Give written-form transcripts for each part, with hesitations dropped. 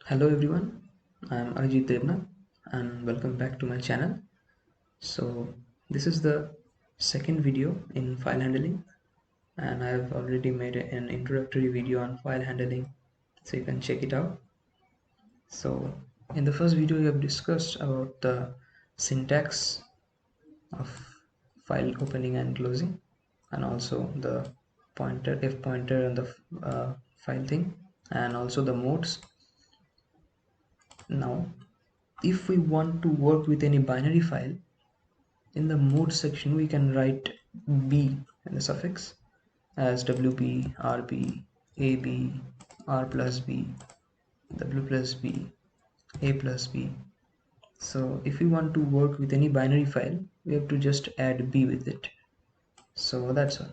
Hello everyone, I am Ajit Devnath and welcome back to my channel. So this is the second video in file handling, and I have already made an introductory video on file handling, so you can check it out. So in the first video we have discussed about the syntax of file opening and closing, and also the pointer, f pointer, and the file thing, and also the modes. Now if we want to work with any binary file, in the mode section we can write b in the suffix as wb, rb, ab, r plus b, w plus b, a plus b. So if we want to work with any binary file, we have to just add b with it. So that's all.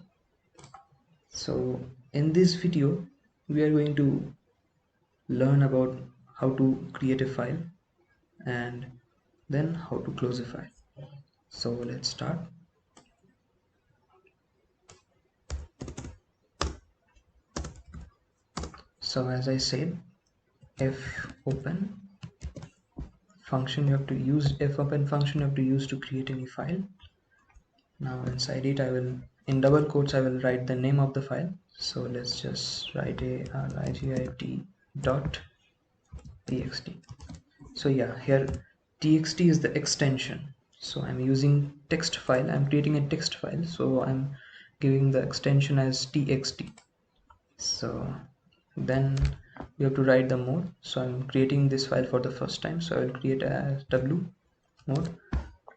So in this video we are going to learn about how to create a file and then how to close a file. So let's start. So as I said, fopen function you have to use, fopen function you have to use to create any file. Now inside it I will, in double quotes, I will write the name of the file. So let's just write a rigit dot txt. So yeah, here txt is the extension. So I'm using text file, I'm creating a text file, so I'm giving the extension as txt. So then we have to write the mode. So I'm creating this file for the first time, so I will create a w mode.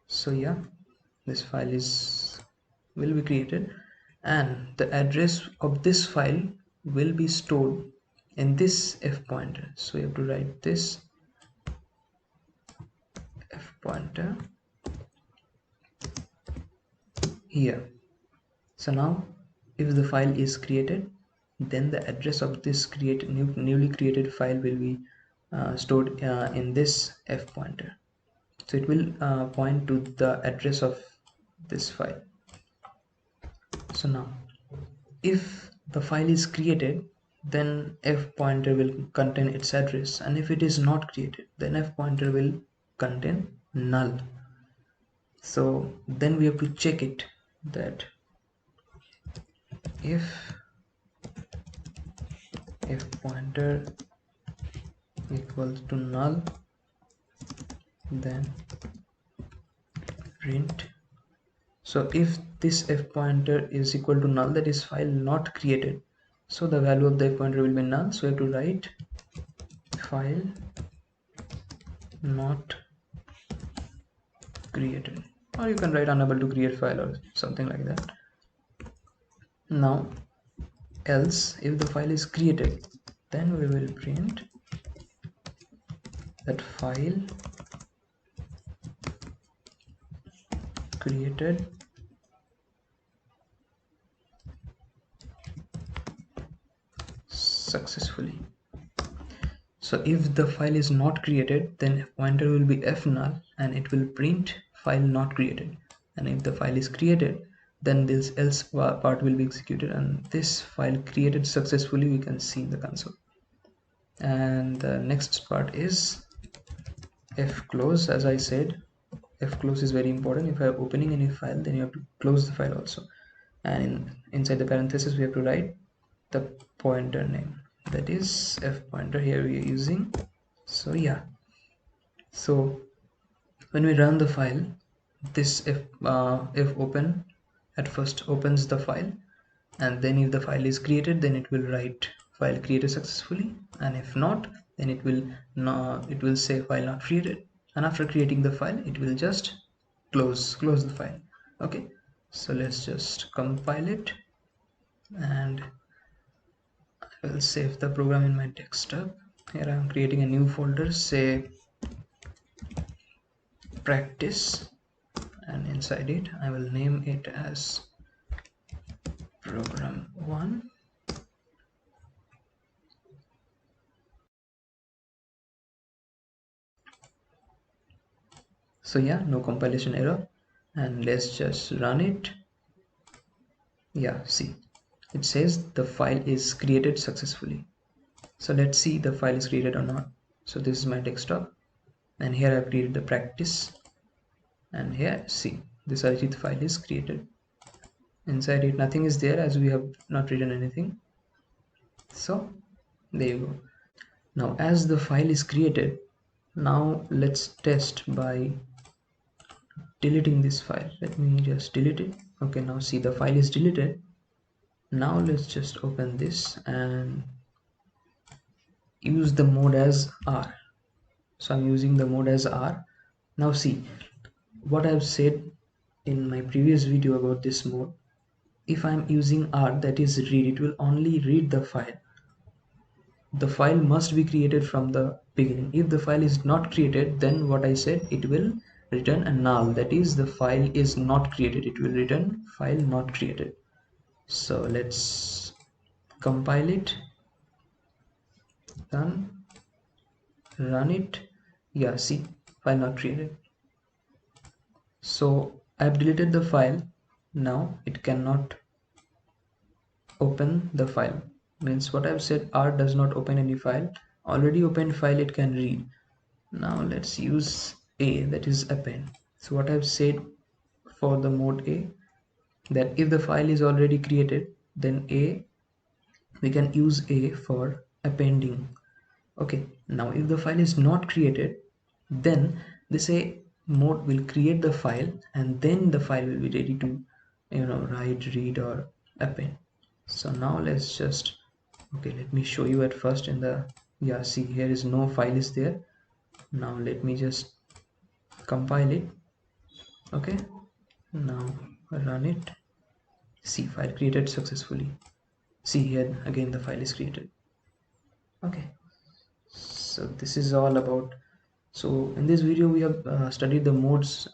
So yeah, this file will be created, and the address of this file will be stored in this f pointer. So you have to write this f pointer here. So now if the file is created, then the address of this newly created file will be stored in this f pointer. So it will point to the address of this file. So now if the file is created, then f pointer will contain its address, and if it is not created, then f pointer will contain null. So then we have to check it, that if f pointer equals to null, then print. So if this f pointer is equal to null, that is file not created, so the value of the f pointer will be null. So we have to write file not created, or you can write unable to create file or something like that. Now else, if the file is created, then we will print that file created successfully. So if the file is not created, then pointer will be f null and it will print file not created. And if the file is created, then this else part will be executed, and this file created successfully we can see in the console. And the next part is fclose. As I said, fclose is very important. If you are opening any file, then you have to close the file also, and inside the parenthesis we have to write the pointer name, that is f pointer. Here we are using. So yeah, so when we run the file, this fopen at first opens the file, and then if the file is created, then it will write file created successfully, and if not, then it will say file not created, and after creating the file it will just close the file. Okay, so let's just compile it, and I will save the program in my desktop. Here I am creating a new folder, say practice, and inside it I will name it as program 1. So yeah, no compilation error, and let's just run it. Yeah, see, it says the file is created successfully. So let's see the file is created or not. So this is my desktop, and here I've created the practice, and here see this Arijit file is created. Inside it nothing is there as we have not written anything. So there you go. Now as the file is created, now let's test by deleting this file. Let me just delete it. Okay, now see the file is deleted. Now let's just open this and use the mode as R. So I'm using the mode as R. Now see what I've said in my previous video about this mode. If I'm using R, that is read, it will only read the file. The file must be created from the beginning. If the file is not created, then what I said, it will return a null, that is the file is not created. It will return file not created. So let's compile it, run it. Yeah, see, file not created. So I've deleted the file. Now it cannot open the file. Means what I've said, R does not open any file. Already opened file it can read. Now let's use A, that is append. So what I've said for the mode A, that if the file is already created, then A, we can use A for appending. Okay, now if the file is not created, then this A mode will create the file, and then the file will be ready to write, read, or append. So now let's just, okay, let me show you at first in the, yeah, see here is no file is there. Now let me just compile it. Okay, now run it. See, file created successfully. See here again the file is created. Okay, so this is all about. So in this video we have studied the modes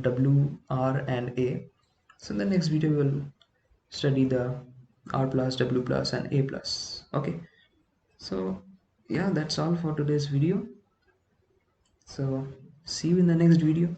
W, R, and A. So in the next video we will study the R plus, W plus, and A plus. Okay, so yeah, that's all for today's video. So see you in the next video.